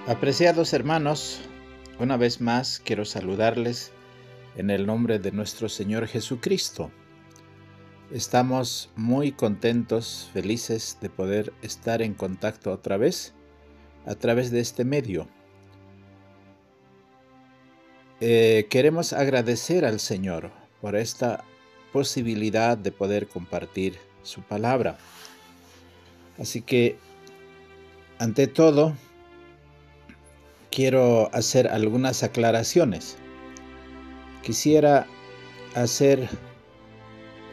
Apreciados hermanos, una vez más quiero saludarles en el nombre de nuestro Señor Jesucristo. Estamos muy contentos, felices de poder estar en contacto otra vez a través de este medio. Queremos agradecer al Señor por esta posibilidad de poder compartir su palabra. Así que, ante todo, quiero hacer algunas aclaraciones. Quisiera hacer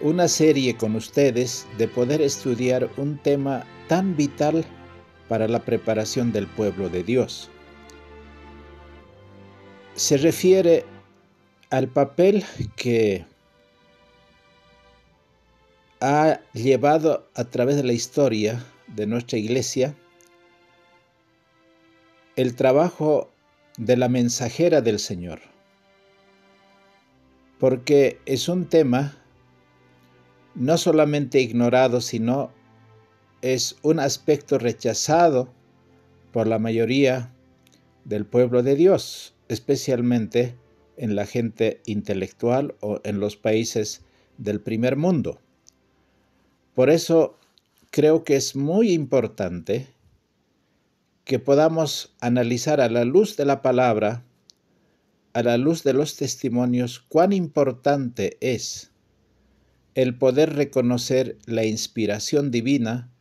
una serie con ustedes de poder estudiar un tema tan vital para la preparación del pueblo de Dios. Se refiere al papel que ha llevado a través de la historia de nuestra iglesia el trabajo de la mensajera del Señor, porque es un tema no solamente ignorado, sino es un aspecto rechazado por la mayoría del pueblo de Dios, especialmente en la gente intelectual o en los países del primer mundo. Por eso creo que es muy importante que podamos analizar a la luz de la palabra, a la luz de los testimonios, cuán importante es el poder reconocer la inspiración divina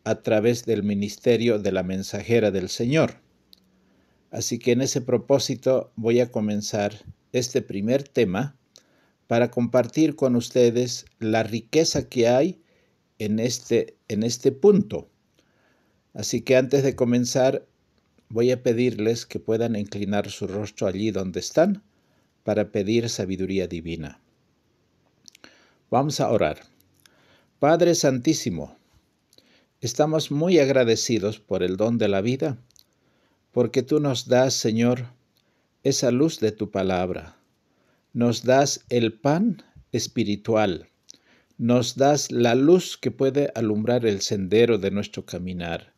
a través del ministerio de la mensajera del Señor. Así que en ese propósito voy a comenzar este primer tema para compartir con ustedes la riqueza que hay en este punto. Así que antes de comenzar, voy a pedirles que puedan inclinar su rostro allí donde están para pedir sabiduría divina. Vamos a orar. Padre Santísimo, estamos muy agradecidos por el don de la vida, porque tú nos das, Señor, esa luz de tu palabra. Nos das el pan espiritual. Nos das la luz que puede alumbrar el sendero de nuestro caminar.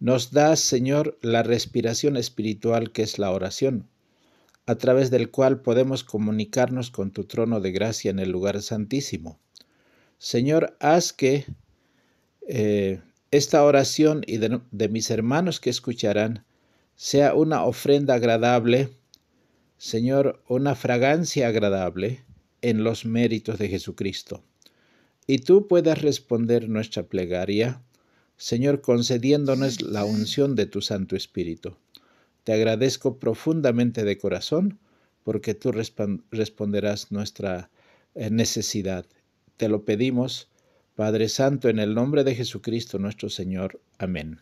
Nos das, Señor, la respiración espiritual que es la oración, a través del cual podemos comunicarnos con tu trono de gracia en el lugar santísimo. Señor, haz que esta oración y de mis hermanos que escucharán sea una ofrenda agradable, Señor, una fragancia agradable en los méritos de Jesucristo. Y tú puedas responder nuestra plegaria, Señor, concediéndonos la unción de tu Santo Espíritu. Te agradezco profundamente de corazón porque tú responderás nuestra necesidad. Te lo pedimos, Padre Santo, en el nombre de Jesucristo nuestro Señor. Amén.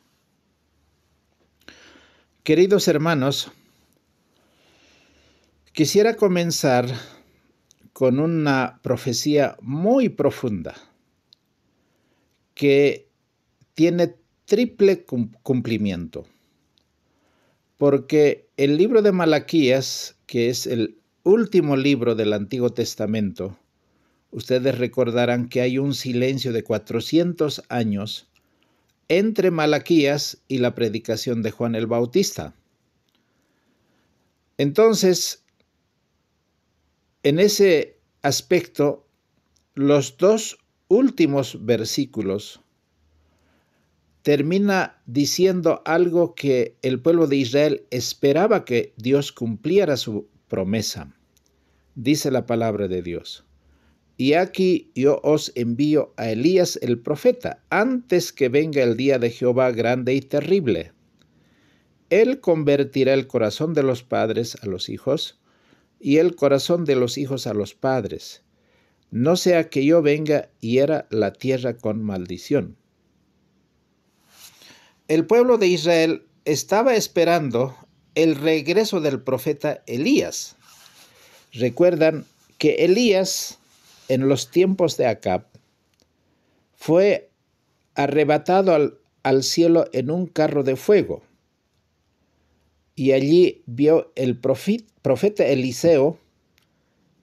Queridos hermanos, quisiera comenzar con una profecía muy profunda que tiene triple cumplimiento. Porque el libro de Malaquías, que es el último libro del Antiguo Testamento, ustedes recordarán que hay un silencio de 400 años entre Malaquías y la predicación de Juan el Bautista. Entonces, en ese aspecto, los dos últimos versículos termina diciendo algo que el pueblo de Israel esperaba que Dios cumpliera su promesa. Dice la palabra de Dios: y aquí yo os envío a Elías el profeta, antes que venga el día de Jehová grande y terrible. Él convertirá el corazón de los padres a los hijos, y el corazón de los hijos a los padres, no sea que yo venga y hiera la tierra con maldición. El pueblo de Israel estaba esperando el regreso del profeta Elías. Recuerdan que Elías, en los tiempos de Acab, fue arrebatado al cielo en un carro de fuego. Y allí vio el profeta Eliseo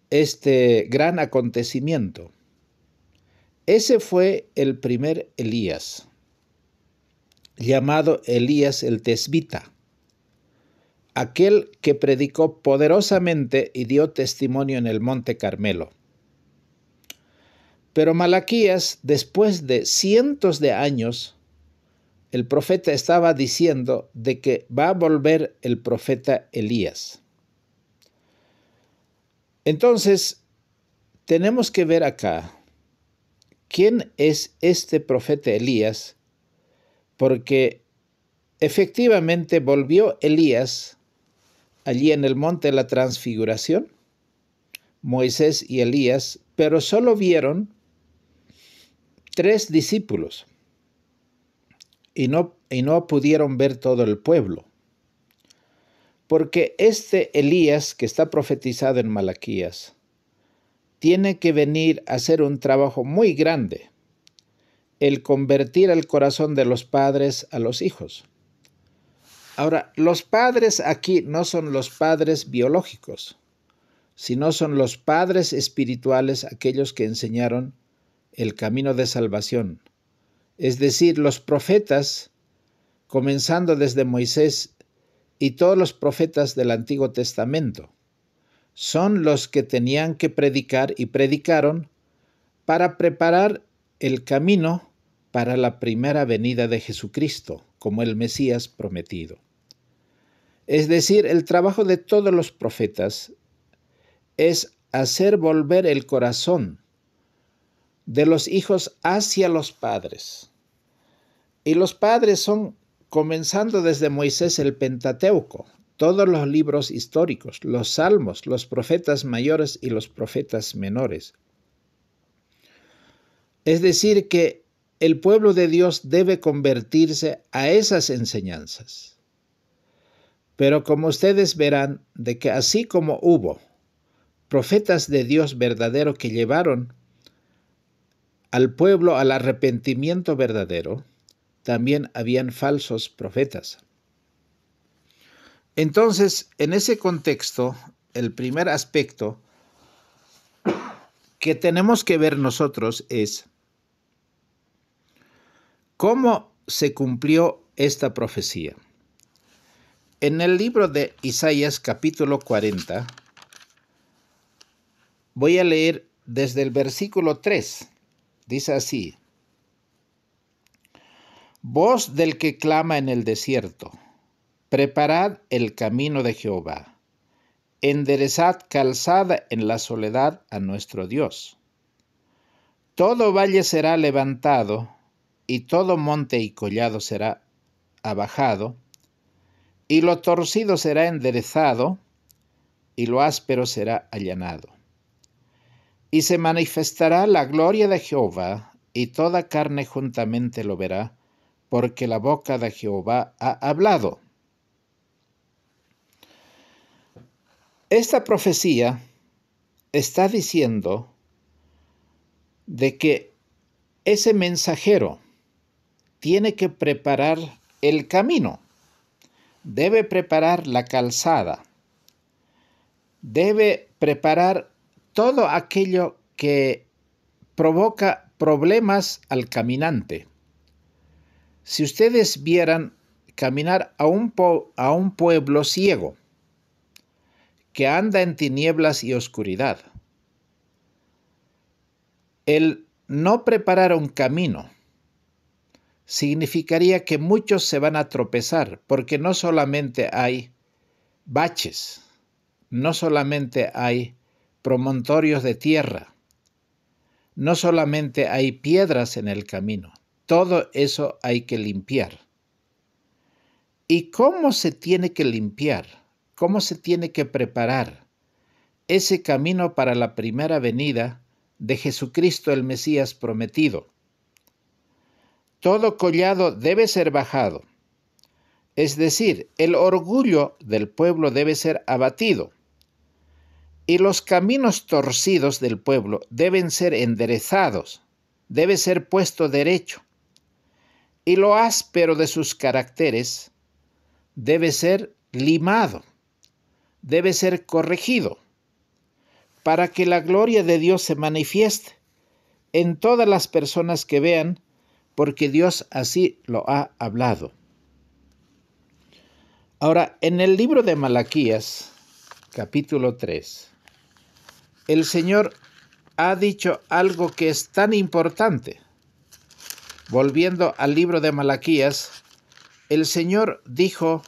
este gran acontecimiento. Ese fue el primer Elías, llamado Elías el Tesbita. aquel que predicó poderosamente y dio testimonio en el Monte Carmelo. Pero Malaquías, después de cientos de años, el profeta estaba diciendo de que va a volver el profeta Elías. Entonces, tenemos que ver acá quién es este profeta Elías, porque efectivamente volvió Elías allí en el monte de la transfiguración, Moisés y Elías, pero solo vieron 3 discípulos y no pudieron ver todo el pueblo. Porque este Elías que está profetizado en Malaquías tiene que venir a hacer un trabajo muy grande, el convertir el corazón de los padres a los hijos. Ahora, los padres aquí no son los padres biológicos, sino son los padres espirituales, aquellos que enseñaron el camino de salvación. Es decir, los profetas, comenzando desde Moisés y todos los profetas del Antiguo Testamento, son los que tenían que predicar y predicaron para preparar el camino para la primera venida de Jesucristo, como el Mesías prometido. Es decir, el trabajo de todos los profetas es hacer volver el corazón de los hijos hacia los padres. Y los padres son, comenzando desde Moisés, el Pentateuco, todos los libros históricos, los salmos, los profetas mayores y los profetas menores. Es decir, que el pueblo de Dios debe convertirse a esas enseñanzas. Pero como ustedes verán, de que así como hubo profetas de Dios verdadero que llevaron al pueblo al arrepentimiento verdadero, también habían falsos profetas. Entonces, en ese contexto, el primer aspecto que tenemos que ver nosotros es cómo se cumplió esta profecía. En el libro de Isaías capítulo 40, voy a leer desde el versículo 3. Dice así: Voz del que clama en el desierto, preparad el camino de Jehová, enderezad calzada en la soledad a nuestro Dios. Todo valle será levantado, y todo monte y collado será abajado, y lo torcido será enderezado, y lo áspero será allanado. Y se manifestará la gloria de Jehová, y toda carne juntamente lo verá, porque la boca de Jehová ha hablado. Esta profecía está diciendo de que ese mensajero tiene que preparar el camino, debe preparar la calzada, debe preparar todo aquello que provoca problemas al caminante. Si ustedes vieran caminar a un pueblo ciego, que anda en tinieblas y oscuridad, el no preparar un camino significaría que muchos se van a tropezar, porque no solamente hay baches, no solamente hay promontorios de tierra, no solamente hay piedras en el camino, todo eso hay que limpiar. ¿Y cómo se tiene que limpiar? ¿Cómo se tiene que preparar ese camino para la primera venida de Jesucristo el Mesías prometido? Todo collado debe ser bajado, es decir, el orgullo del pueblo debe ser abatido, y los caminos torcidos del pueblo deben ser enderezados, debe ser puesto derecho, y lo áspero de sus caracteres debe ser limado, debe ser corregido, para que la gloria de Dios se manifieste en todas las personas que vean, porque Dios así lo ha hablado. Ahora, en el libro de Malaquías, capítulo 3, el Señor ha dicho algo que es tan importante. Volviendo al libro de Malaquías, el Señor dijo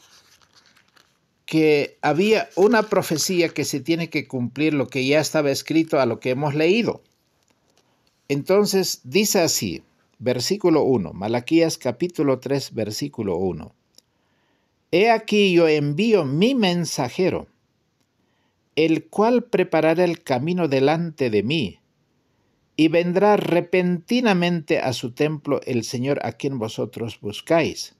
que había una profecía que se tiene que cumplir, lo que ya estaba escrito a lo que hemos leído. Entonces dice así, versículo 1, Malaquías capítulo 3, versículo 1. He aquí yo envío mi mensajero, el cual preparará el camino delante de mí, y vendrá repentinamente a su templo el Señor a quien vosotros buscáis.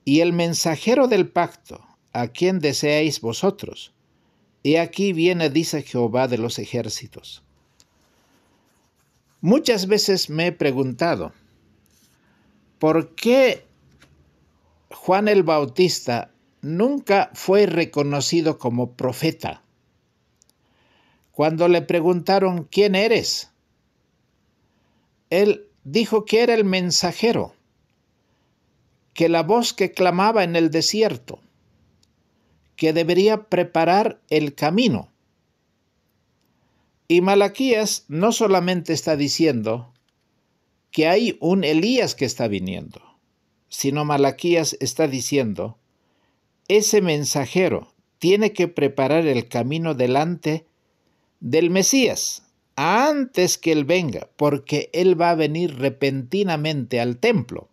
Y el mensajero del pacto, a quien deseáis vosotros, he aquí viene, dice Jehová de los ejércitos. Muchas veces me he preguntado, ¿por qué Juan el Bautista nunca fue reconocido como profeta? Cuando le preguntaron, ¿quién eres?, él dijo que era el mensajero, que la voz que clamaba en el desierto, que debería preparar el camino. Y Malaquías no solamente está diciendo que hay un Elías que está viniendo, sino Malaquías está diciendo, ese mensajero tiene que preparar el camino delante del Mesías, antes que él venga, porque él va a venir repentinamente al templo.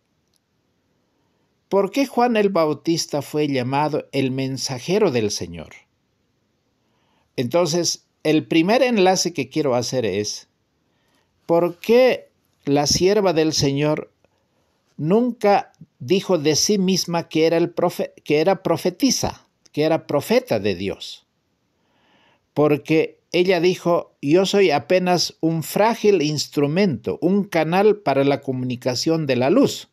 ¿Por qué Juan el Bautista fue llamado el mensajero del Señor? Entonces, el primer enlace que quiero hacer es, ¿por qué la sierva del Señor nunca dijo de sí misma que era profetisa, que era profeta de Dios? Porque ella dijo, yo soy apenas un frágil instrumento, un canal para la comunicación de la luz.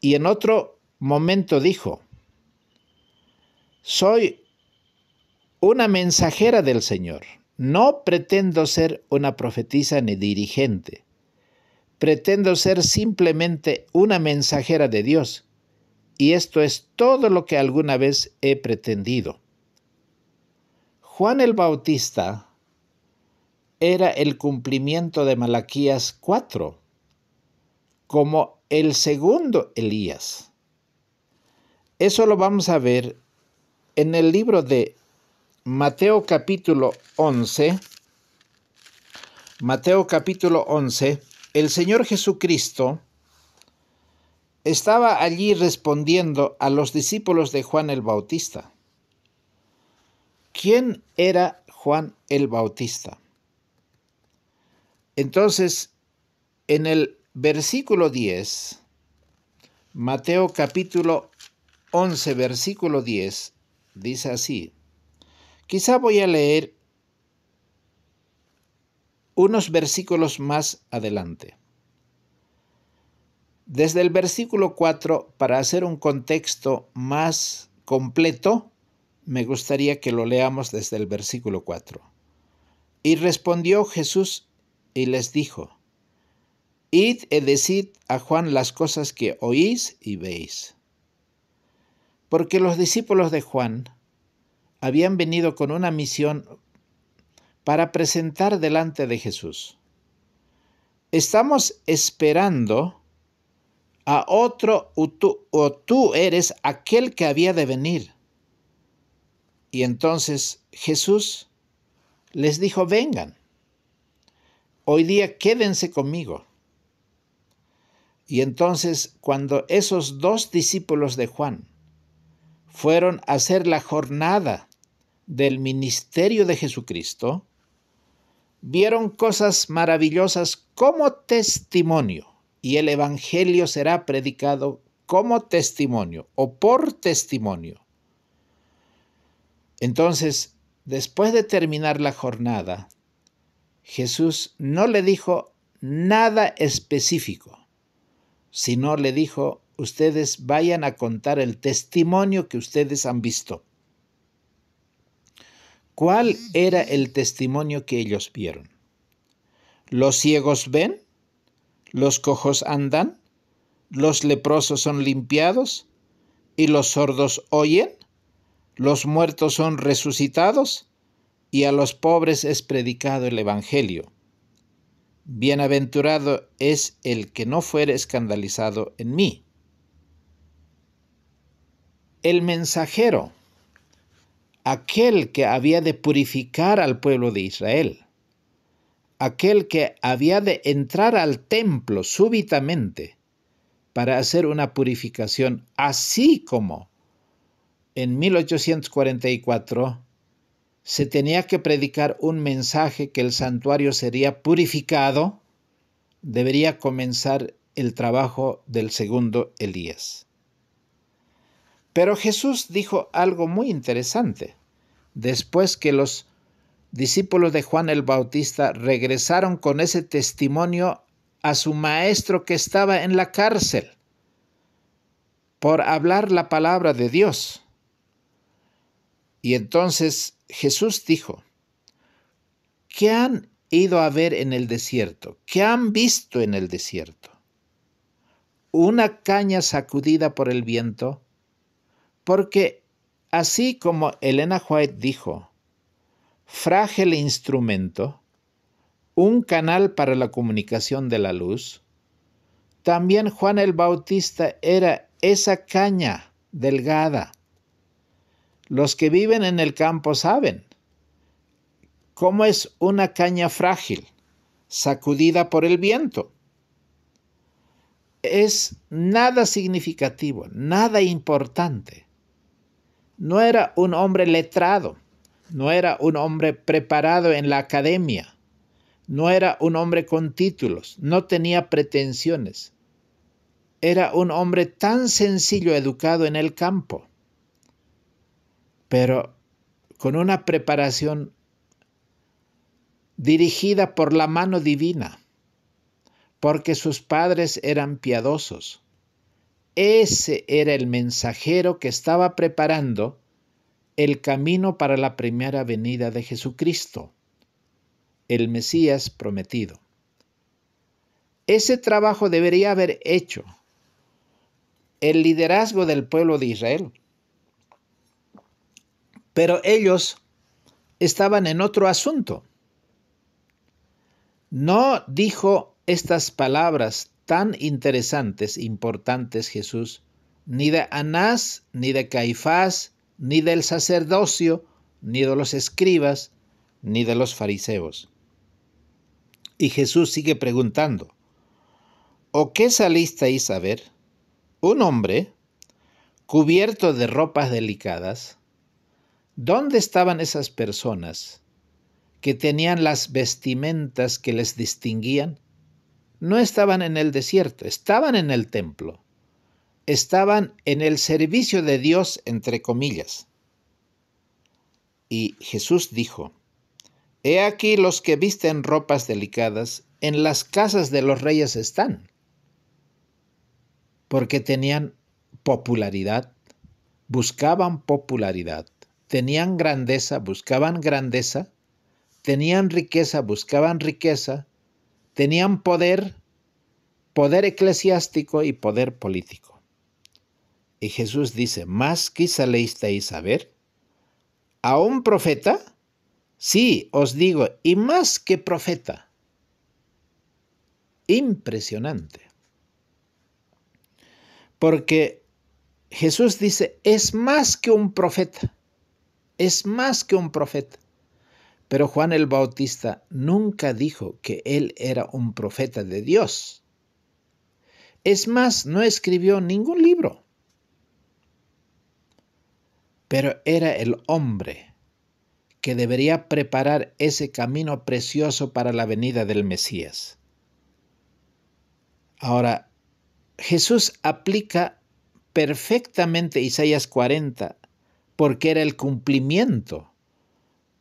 Y en otro momento dijo, soy una mensajera del Señor. No pretendo ser una profetisa ni dirigente. Pretendo ser simplemente una mensajera de Dios. Y esto es todo lo que alguna vez he pretendido. Juan el Bautista era el cumplimiento de Malaquías 4, como el segundo Elías. Eso lo vamos a ver en el libro de Mateo capítulo 11. Mateo capítulo 11, el Señor Jesucristo estaba allí respondiendo a los discípulos de Juan el Bautista. ¿Quién era Juan el Bautista? Entonces, en el versículo 10, Mateo capítulo 11, versículo 10, dice así. Quizá voy a leer unos versículos más adelante. Desde el versículo 4, para hacer un contexto más completo, me gustaría que lo leamos desde el versículo 4. Y respondió Jesús y les dijo, id y decid a Juan las cosas que oís y veis. Porque los discípulos de Juan habían venido con una misión para presentar delante de Jesús. Estamos esperando a otro, o tú eres aquel que había de venir. Y entonces Jesús les dijo, vengan, hoy día quédense conmigo. Y entonces cuando esos dos discípulos de Juan fueron a hacer la jornada del ministerio de Jesucristo, vieron cosas maravillosas como testimonio, y el evangelio será predicado como testimonio o por testimonio. Entonces, después de terminar la jornada, Jesús no le dijo nada específico, sino le dijo, ustedes vayan a contar el testimonio que ustedes han visto. ¿Cuál era el testimonio que ellos vieron? ¿Los ciegos ven? ¿Los cojos andan? ¿Los leprosos son limpiados? y los sordos oyen, los muertos son resucitados, y a los pobres es predicado el Evangelio. Bienaventurado es el que no fuere escandalizado en mí. El mensajero, aquel que había de purificar al pueblo de Israel, aquel que había de entrar al templo súbitamente para hacer una purificación, así como en 1844 se tenía que predicar un mensaje que el santuario sería purificado, debería comenzar el trabajo del segundo Elías. Pero Jesús dijo algo muy interesante. Después que los discípulos de Juan el Bautista regresaron con ese testimonio a su maestro que estaba en la cárcel por hablar la palabra de Dios. Y entonces Jesús dijo, ¿qué han ido a ver en el desierto? ¿Qué han visto en el desierto? ¿Una caña sacudida por el viento? Porque así como Elena White dijo, frágil instrumento, un canal para la comunicación de la luz, también Juan el Bautista era esa caña delgada. Los que viven en el campo saben cómo es una caña frágil, sacudida por el viento. Es nada significativo, nada importante. No era un hombre letrado, no era un hombre preparado en la academia, no era un hombre con títulos, no tenía pretensiones. Era un hombre tan sencillo, educado en el campo, pero con una preparación dirigida por la mano divina, porque sus padres eran piadosos. Ese era el mensajero que estaba preparando el camino para la primera venida de Jesucristo, el Mesías prometido. Ese trabajo debería haber hecho el liderazgo del pueblo de Israel. Pero ellos estaban en otro asunto. No dijo estas palabras tan interesantes, importantes Jesús, ni de Anás, ni de Caifás, ni del sacerdocio, ni de los escribas, ni de los fariseos. Y Jesús sigue preguntando, ¿o qué salisteis a ver? ¿Un hombre cubierto de ropas delicadas? ¿Dónde estaban esas personas que tenían las vestimentas que les distinguían? No estaban en el desierto, estaban en el templo. Estaban en el servicio de Dios, entre comillas. Y Jesús dijo, he aquí los que visten ropas delicadas, en las casas de los reyes están, porque tenían popularidad, buscaban popularidad, tenían grandeza, buscaban grandeza, tenían riqueza, buscaban riqueza, tenían poder, poder eclesiástico y poder político. Y Jesús dice, ¿más qué salisteis a ver? ¿A un profeta? Sí, os digo, y más que profeta. Impresionante. Porque Jesús dice, es más que un profeta, es más que un profeta. Pero Juan el Bautista nunca dijo que él era un profeta de Dios. Es más, no escribió ningún libro. Pero era el hombre que debería preparar ese camino precioso para la venida del Mesías. Ahora, Jesús aplica perfectamente Isaías 40 porque era el cumplimiento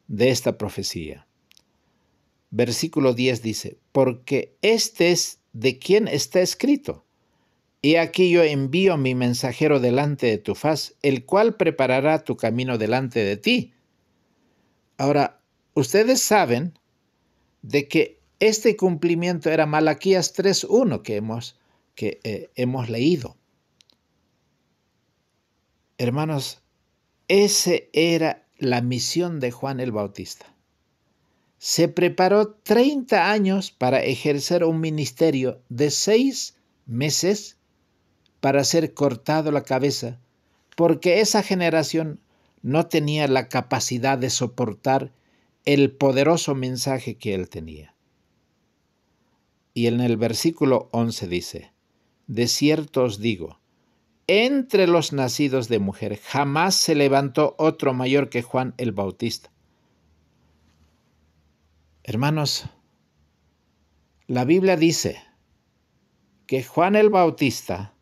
de esta profecía. Versículo 10 dice, porque este es de quien está escrito. Y aquí yo envío a mi mensajero delante de tu faz, el cual preparará tu camino delante de ti. Ahora, ustedes saben de que este cumplimiento era Malaquías 3:1 que hemos leído. Hermanos, esa era la misión de Juan el Bautista. Se preparó 30 años para ejercer un ministerio de 6 meses para ser cortado la cabeza, porque esa generación no tenía la capacidad de soportar el poderoso mensaje que él tenía. Y en el versículo 11 dice, de cierto os digo, entre los nacidos de mujer jamás se levantó otro mayor que Juan el Bautista. Hermanos, la Biblia dice que Juan el Bautista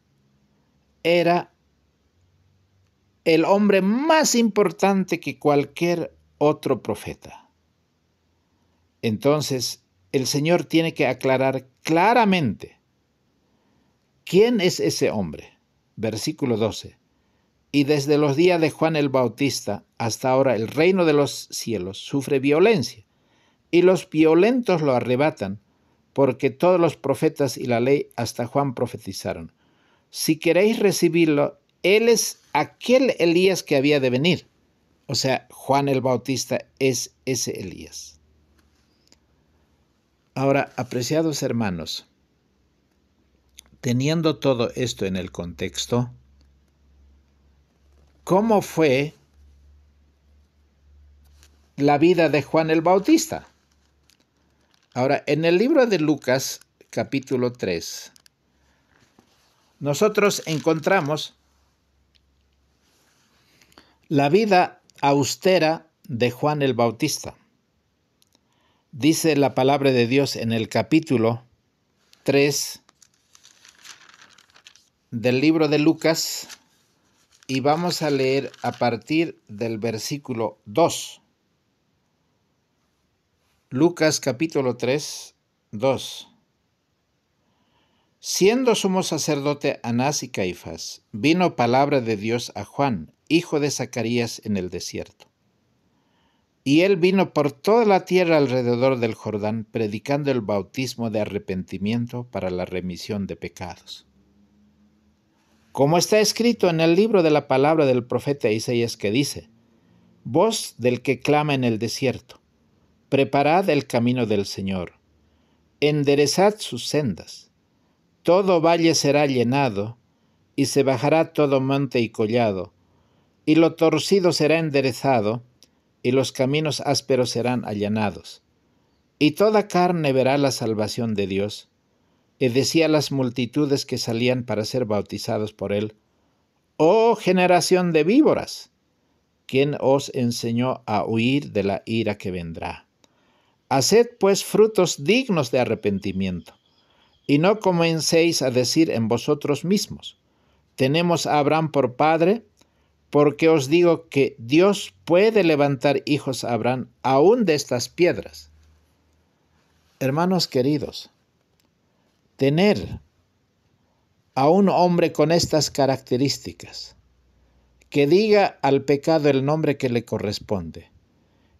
era el hombre más importante que cualquier otro profeta. Entonces, el Señor tiene que aclarar claramente quién es ese hombre. Versículo 12. Y desde los días de Juan el Bautista hasta ahora el reino de los cielos sufre violencia, y los violentos lo arrebatan, porque todos los profetas y la ley hasta Juan profetizaron. Si queréis recibirlo, él es aquel Elías que había de venir. O sea, Juan el Bautista es ese Elías. Ahora, apreciados hermanos, teniendo todo esto en el contexto, ¿cómo fue la vida de Juan el Bautista? Ahora, en el libro de Lucas, capítulo 3, nosotros encontramos la vida austera de Juan el Bautista. Dice la palabra de Dios en el capítulo 3 del libro de Lucas, y vamos a leer a partir del versículo 2. Lucas capítulo 3, 2. Siendo sumo sacerdote Anás y Caifás, vino palabra de Dios a Juan, hijo de Zacarías, en el desierto. Y él vino por toda la tierra alrededor del Jordán, predicando el bautismo de arrepentimiento para la remisión de pecados. Como está escrito en el libro de la palabra del profeta Isaías, que dice, voz del que clama en el desierto, preparad el camino del Señor, enderezad sus sendas. Todo valle será llenado, y se bajará todo monte y collado, y lo torcido será enderezado, y los caminos ásperos serán allanados. Y toda carne verá la salvación de Dios. Y decía a las multitudes que salían para ser bautizados por él, «Oh generación de víboras, ¿quién os enseñó a huir de la ira que vendrá? Haced pues frutos dignos de arrepentimiento, y no comencéis a decir en vosotros mismos, tenemos a Abraham por padre, porque os digo que Dios puede levantar hijos a Abraham aún de estas piedras». Hermanos queridos, tener a un hombre con estas características, que diga al pecado el nombre que le corresponde,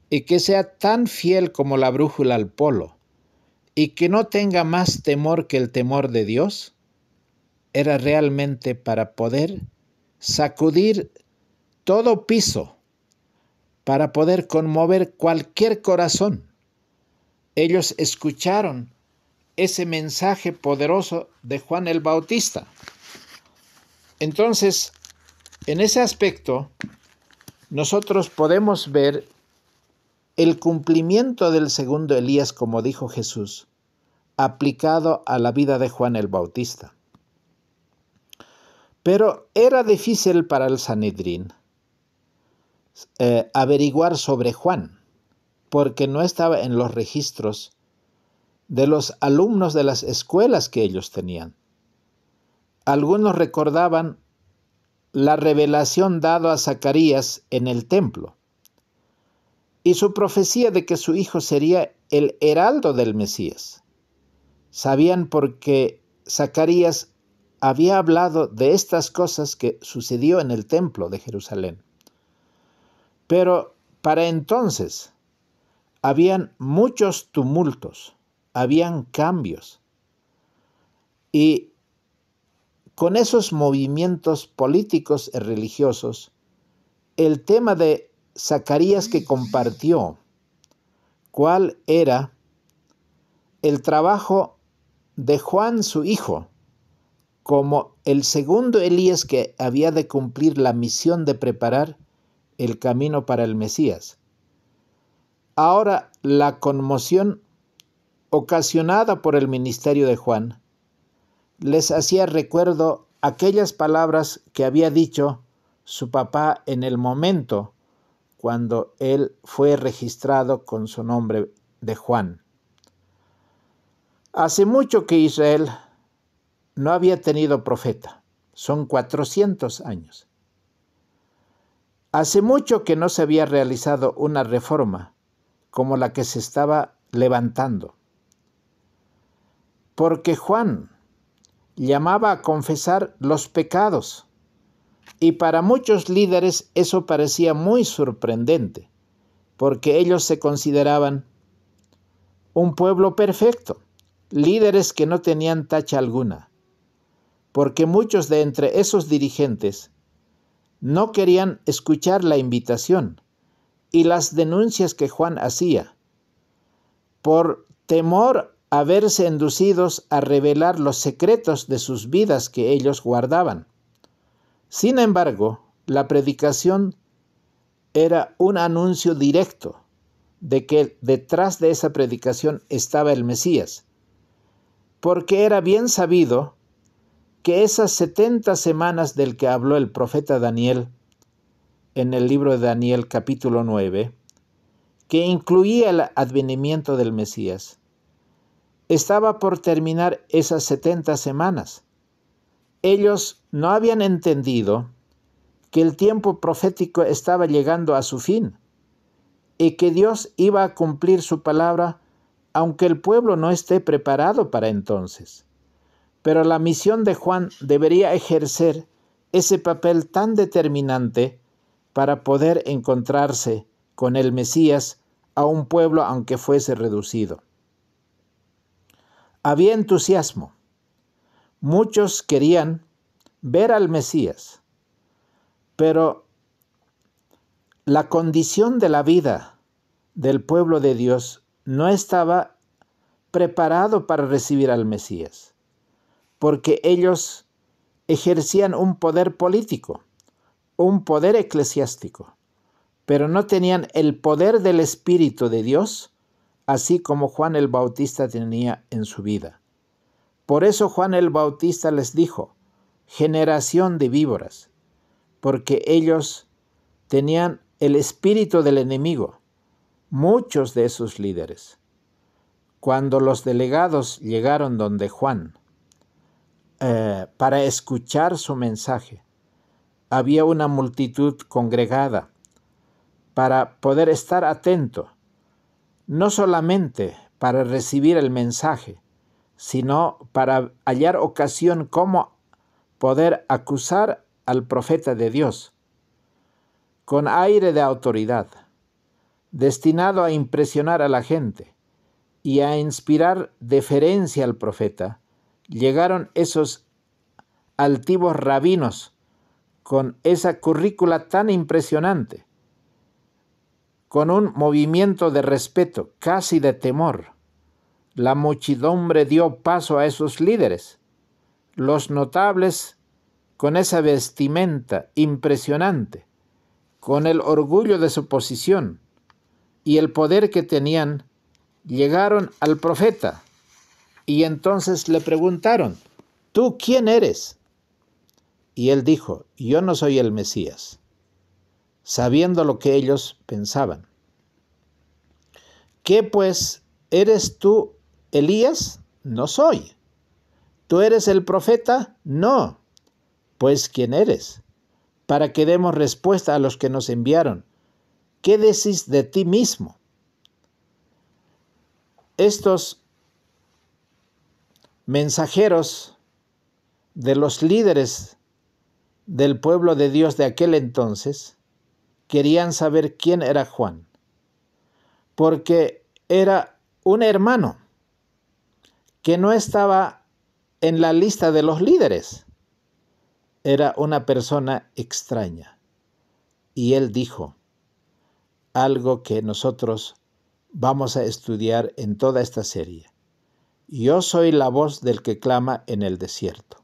y que sea tan fiel como la brújula al polo, y que no tenga más temor que el temor de Dios, era realmente para poder sacudir todo piso, para poder conmover cualquier corazón. Ellos escucharon ese mensaje poderoso de Juan el Bautista. Entonces, en ese aspecto, nosotros podemos ver el cumplimiento del segundo Elías, como dijo Jesús, aplicado a la vida de Juan el Bautista. Pero era difícil para el Sanedrín averiguar sobre Juan, porque no estaba en los registros de los alumnos de las escuelas que ellos tenían. Algunos recordaban la revelación dada a Zacarías en el templo y su profecía de que su hijo sería el heraldo del Mesías. Sabían porque Zacarías había hablado de estas cosas que sucedió en el templo de Jerusalén. Pero para entonces habían muchos tumultos, habían cambios. Y con esos movimientos políticos y religiosos, el tema de Zacarías que compartió, cuál era el trabajo de Juan su hijo, como el segundo Elías que había de cumplir la misión de preparar el camino para el Mesías. Ahora la conmoción ocasionada por el ministerio de Juan les hacía recuerdo aquellas palabras que había dicho su papá en el momento cuando él fue registrado con su nombre de Juan. Hace mucho que Israel no había tenido profeta, son 400 años. Hace mucho que no se había realizado una reforma como la que se estaba levantando, porque Juan llamaba a confesar los pecados, y para muchos líderes eso parecía muy sorprendente, porque ellos se consideraban un pueblo perfecto, líderes que no tenían tacha alguna, porque muchos de entre esos dirigentes no querían escuchar la invitación y las denuncias que Juan hacía, por temor a verse inducidos a revelar los secretos de sus vidas que ellos guardaban. Sin embargo, la predicación era un anuncio directo de que detrás de esa predicación estaba el Mesías, porque era bien sabido que esas 70 semanas del que habló el profeta Daniel en el libro de Daniel capítulo 9, que incluía el advenimiento del Mesías, estaba por terminar esas 70 semanas. Ellos no habían entendido que el tiempo profético estaba llegando a su fin y que Dios iba a cumplir su palabra aunque el pueblo no esté preparado para entonces. Pero la misión de Juan debería ejercer ese papel tan determinante para poder encontrarse con el Mesías a un pueblo aunque fuese reducido. Había entusiasmo. Muchos querían ver al Mesías, pero la condición de la vida del pueblo de Dios no estaba preparado para recibir al Mesías, porque ellos ejercían un poder político, un poder eclesiástico, pero no tenían el poder del Espíritu de Dios, así como Juan el Bautista tenía en su vida. Por eso Juan el Bautista les dijo, generación de víboras, porque ellos tenían el espíritu del enemigo, muchos de esos líderes. Cuando los delegados llegaron donde Juan para escuchar su mensaje, había una multitud congregada para poder estar atento, no solamente para recibir el mensaje, sino para hallar ocasión cómo poder acusar al profeta de Dios, con aire de autoridad, destinado a impresionar a la gente y a inspirar deferencia al profeta. Llegaron esos altivos rabinos con esa currícula tan impresionante, con un movimiento de respeto, casi de temor. La muchedumbre dio paso a esos líderes. Los notables, con esa vestimenta impresionante, con el orgullo de su posición y el poder que tenían, llegaron al profeta y entonces le preguntaron, ¿tú quién eres? Y él dijo, yo no soy el Mesías, sabiendo lo que ellos pensaban. ¿Qué pues, eres tú Elías? No soy. ¿Tú eres el profeta? No. Pues ¿quién eres? Para que demos respuesta a los que nos enviaron. ¿Qué decís de ti mismo? Estos mensajeros de los líderes del pueblo de Dios de aquel entonces querían saber quién era Juan, porque era un hermano que no estaba en la lista de los líderes. era una persona extraña. Y él dijo algo que nosotros vamos a estudiar en toda esta serie. Yo soy la voz del que clama en el desierto.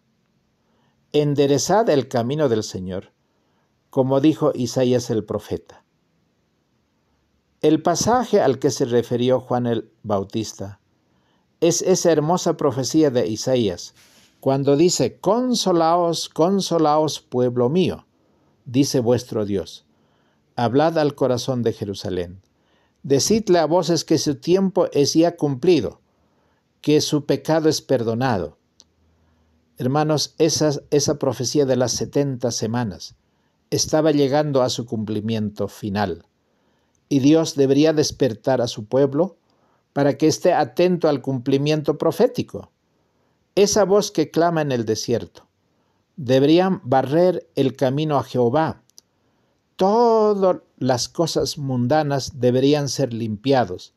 Enderezad el camino del Señor, como dijo Isaías el profeta. El pasaje al que se refirió Juan el Bautista es esa hermosa profecía de Isaías, cuando dice: consolaos, consolaos, pueblo mío, dice vuestro Dios. Hablad al corazón de Jerusalén. Decidle a voces que su tiempo es ya cumplido, que su pecado es perdonado. Hermanos, esa profecía de las 70 semanas estaba llegando a su cumplimiento final, y Dios debería despertar a su pueblo para que esté atento al cumplimiento profético. Esa voz que clama en el desierto deberían barrer el camino a Jehová. Todas las cosas mundanas deberían ser limpiados.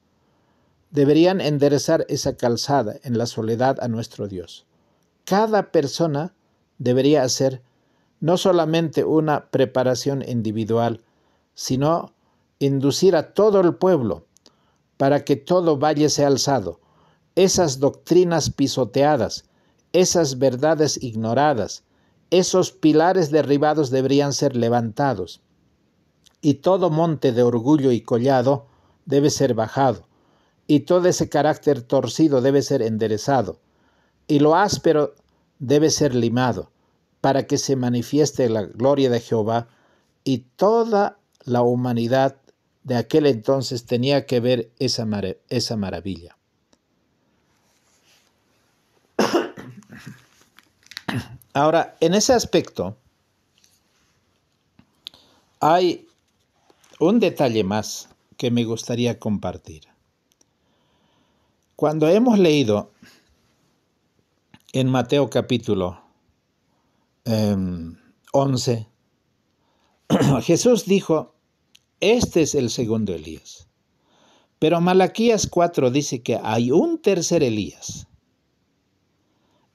Deberían enderezar esa calzada en la soledad a nuestro Dios. Cada persona debería hacer no solamente una preparación individual, sino inducir a todo el pueblo para que todo valle sea alzado. Esas doctrinas pisoteadas, esas verdades ignoradas, esos pilares derribados deberían ser levantados. Y todo monte de orgullo y collado debe ser bajado. Y todo ese carácter torcido debe ser enderezado. Y lo áspero debe ser limado, para que se manifieste la gloria de Jehová, y toda la humanidad de aquel entonces tenía que ver esa maravilla. Ahora, en ese aspecto, hay un detalle más que me gustaría compartir. Cuando hemos leído en Mateo capítulo 11, Jesús dijo: este es el segundo Elías. Pero Malaquías 4 dice que hay un tercer Elías.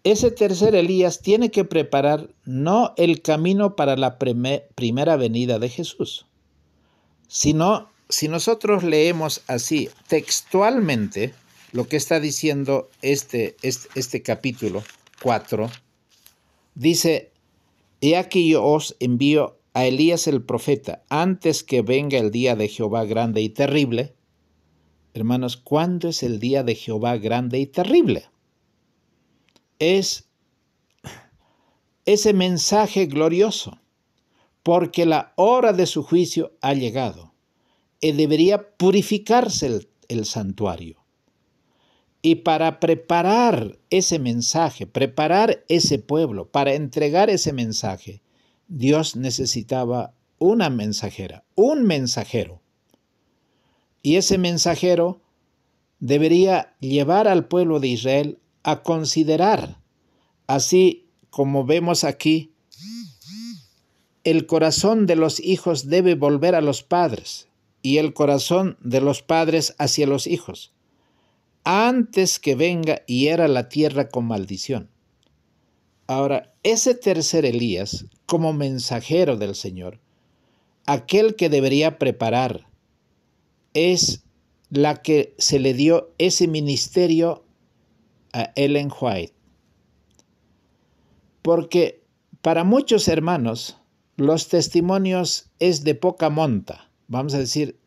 Ese tercer Elías tiene que preparar no el camino para la primera venida de Jesús, sino, si nosotros leemos así textualmente lo que está diciendo este capítulo 4, dice: he aquí yo os envío a Elías el profeta antes que venga el día de Jehová grande y terrible. Hermanos, ¿cuándo es el día de Jehová grande y terrible? Es ese mensaje glorioso, porque la hora de su juicio ha llegado y debería purificarse el santuario. Y para preparar ese mensaje, preparar ese pueblo, para entregar ese mensaje, Dios necesitaba una mensajera, un mensajero. Y ese mensajero debería llevar al pueblo de Israel a considerar, así como vemos aquí, el corazón de los hijos debe volver a los padres y el corazón de los padres hacia los hijos, antes que venga y hiera la tierra con maldición. Ahora, ese tercer Elías, como mensajero del Señor, aquel que debería preparar, es la que se le dio ese ministerio a Ellen White. Porque para muchos hermanos, los testimonios es de poca monta, vamos a decir,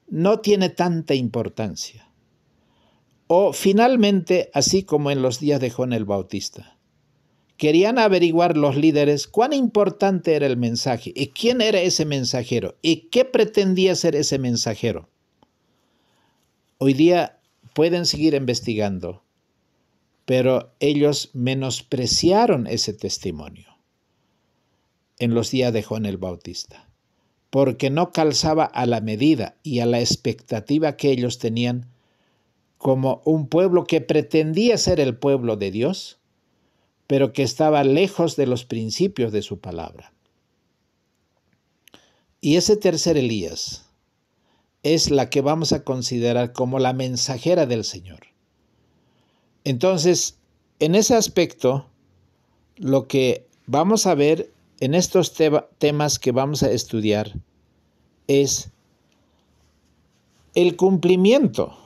no tiene tanta importancia. O finalmente, así como en los días de Juan el Bautista, querían averiguar los líderes cuán importante era el mensaje y quién era ese mensajero y qué pretendía ser ese mensajero. Hoy día pueden seguir investigando, pero ellos menospreciaron ese testimonio en los días de Juan el Bautista, porque no calzaba a la medida y a la expectativa que ellos tenían como un pueblo que pretendía ser el pueblo de Dios, pero que estaba lejos de los principios de su palabra. Y ese tercer Elías es la que vamos a considerar como la mensajera del Señor. Entonces, en ese aspecto, lo que vamos a ver en estos temas que vamos a estudiar es el cumplimiento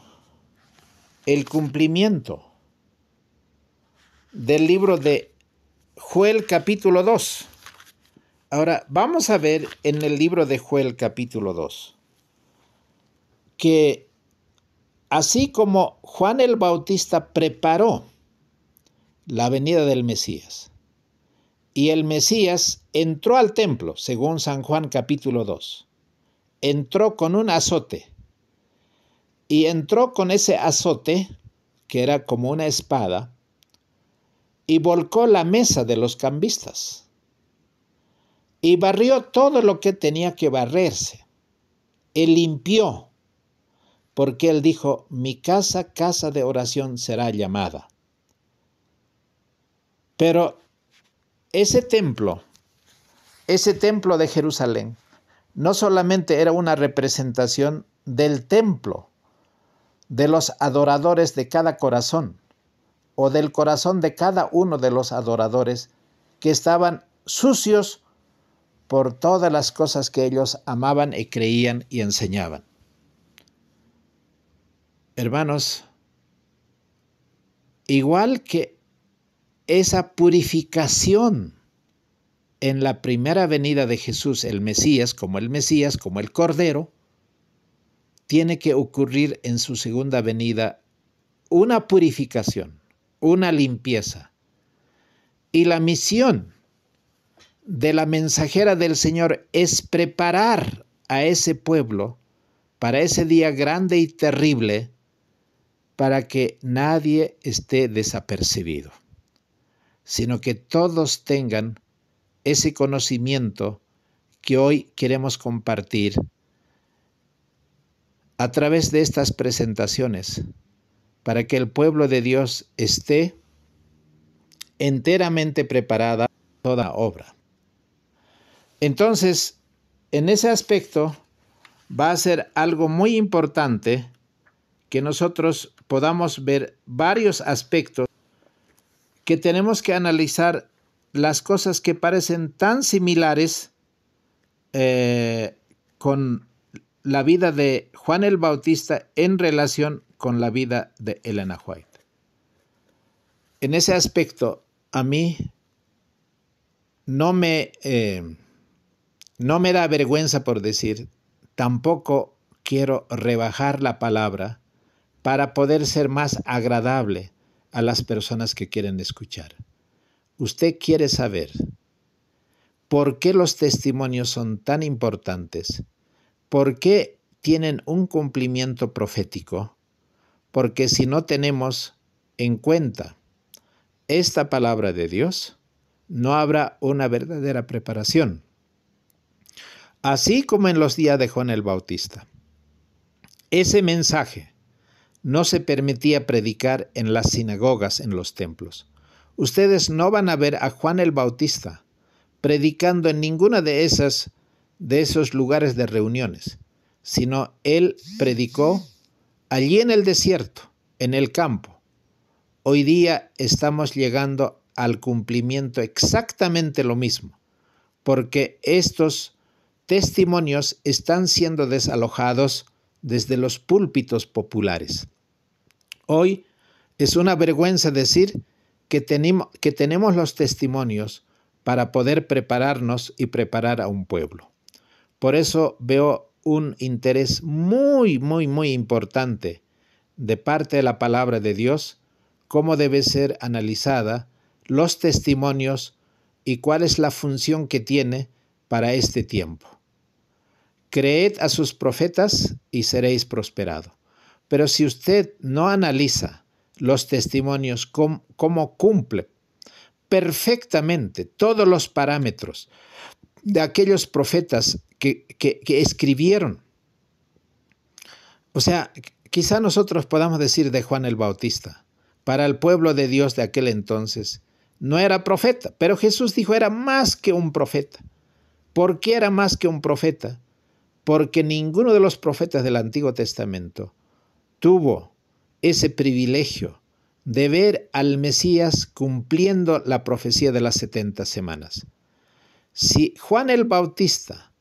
del libro de Joel capítulo 2. Ahora, vamos a ver en el libro de Joel capítulo 2 que así como Juan el Bautista preparó la venida del Mesías, y el Mesías entró al templo, según San Juan capítulo 2, entró con un azote, y entró con ese azote, que era como una espada, y volcó la mesa de los cambistas, y barrió todo lo que tenía que barrerse. Él limpió, porque él dijo, mi casa, casa de oración será llamada. Pero ese templo de Jerusalén, no solamente era una representación del templo, de los adoradores de cada corazón, o del corazón de cada uno de los adoradores que estaban sucios por todas las cosas que ellos amaban y creían y enseñaban. Hermanos, igual que esa purificación en la primera venida de Jesús, el Mesías, como el Cordero, tiene que ocurrir en su segunda venida una purificación, una limpieza. Y la misión de la mensajera del Señor es preparar a ese pueblo para ese día grande y terrible, para que nadie esté desapercibido, sino que todos tengan ese conocimiento que hoy queremos compartir a través de estas presentaciones, para que el pueblo de Dios esté enteramente preparada para toda obra. Entonces, en ese aspecto va a ser algo muy importante que nosotros podamos ver varios aspectos que tenemos que analizar, las cosas que parecen tan similares con la vida de Juan el Bautista en relación con la vida de Elena White. En ese aspecto, a mí no me da vergüenza por decir, tampoco quiero rebajar la palabra para poder ser más agradable a las personas que quieren escuchar. Usted quiere saber por qué los testimonios son tan importantes, por qué tienen un cumplimiento profético, porque si no tenemos en cuenta esta palabra de Dios, no habrá una verdadera preparación. Así como en los días de Juan el Bautista, ese mensaje no se permitía predicar en las sinagogas, en los templos. Ustedes no van a ver a Juan el Bautista predicando en ninguna de esos lugares de reuniones, sino él predicó allí en el desierto, en el campo. Hoy día estamos llegando al cumplimiento exactamente lo mismo, porque estos testimonios están siendo desalojados desde los púlpitos populares. Hoy es una vergüenza decir que tenemos los testimonios para poder prepararnos y preparar a un pueblo. Por eso veo un interés muy, muy, muy importante de parte de la palabra de Dios, cómo debe ser analizada los testimonios y cuál es la función que tiene para este tiempo. Creed a sus profetas y seréis prosperados. Pero si usted no analiza los testimonios, cómo cumple perfectamente todos los parámetros de aquellos profetas que escribieron. O sea, quizá nosotros podamos decir de Juan el Bautista, para el pueblo de Dios de aquel entonces, no era profeta, pero Jesús dijo era más que un profeta. ¿Por qué era más que un profeta? Porque ninguno de los profetas del Antiguo Testamento tuvo ese privilegio de ver al Mesías cumpliendo la profecía de las 70 semanas. Si Juan el Bautista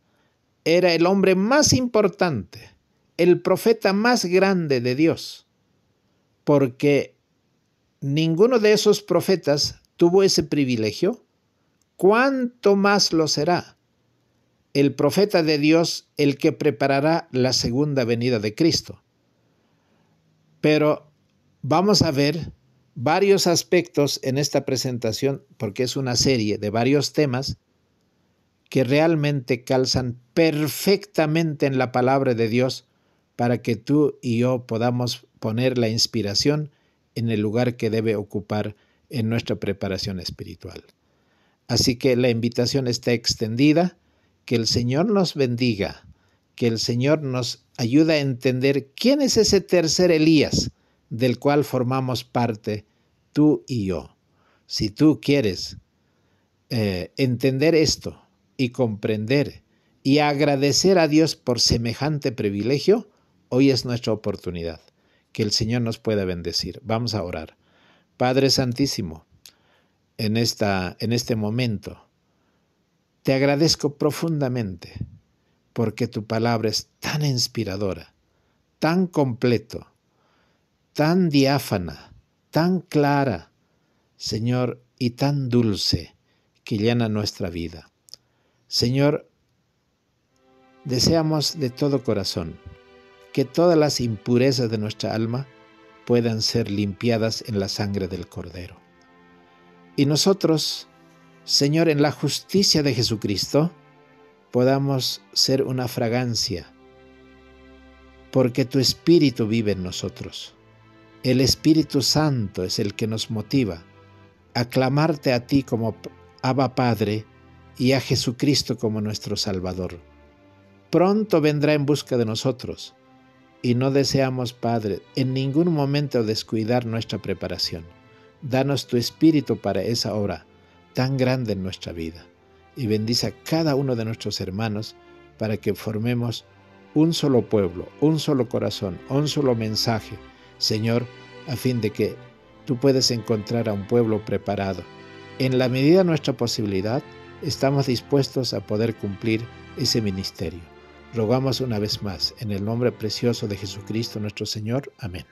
era el hombre más importante, el profeta más grande de Dios, porque ninguno de esos profetas tuvo ese privilegio, ¿cuánto más lo será el profeta de Dios, el que preparará la segunda venida de Cristo? Pero vamos a ver varios aspectos en esta presentación, porque es una serie de varios temas que realmente calzan perfectamente en la palabra de Dios para que tú y yo podamos poner la inspiración en el lugar que debe ocupar en nuestra preparación espiritual. Así que la invitación está extendida. Que el Señor nos bendiga, que el Señor nos ayude a entender quién es ese tercer Elías del cual formamos parte tú y yo. Si tú quieres entender esto y comprender y agradecer a Dios por semejante privilegio, hoy es nuestra oportunidad. Que el Señor nos pueda bendecir. Vamos a orar. Padre Santísimo, en este momento, te agradezco profundamente porque tu palabra es tan inspiradora, tan completo, tan diáfana, tan clara, Señor, y tan dulce que llena nuestra vida. Señor, deseamos de todo corazón que todas las impurezas de nuestra alma puedan ser limpiadas en la sangre del Cordero. Y nosotros, Señor, en la justicia de Jesucristo, podamos ser una fragancia, porque tu Espíritu vive en nosotros. El Espíritu Santo es el que nos motiva a clamarte a ti como Abba Padre y a Jesucristo como nuestro Salvador. Pronto vendrá en busca de nosotros y no deseamos, Padre, en ningún momento descuidar nuestra preparación. Danos tu Espíritu para esa obra tan grande en nuestra vida y bendice a cada uno de nuestros hermanos para que formemos un solo pueblo, un solo corazón, un solo mensaje, Señor, a fin de que tú puedas encontrar a un pueblo preparado. En la medida de nuestra posibilidad, estamos dispuestos a poder cumplir ese ministerio. Rogamos una vez más, en el nombre precioso de Jesucristo nuestro Señor. Amén.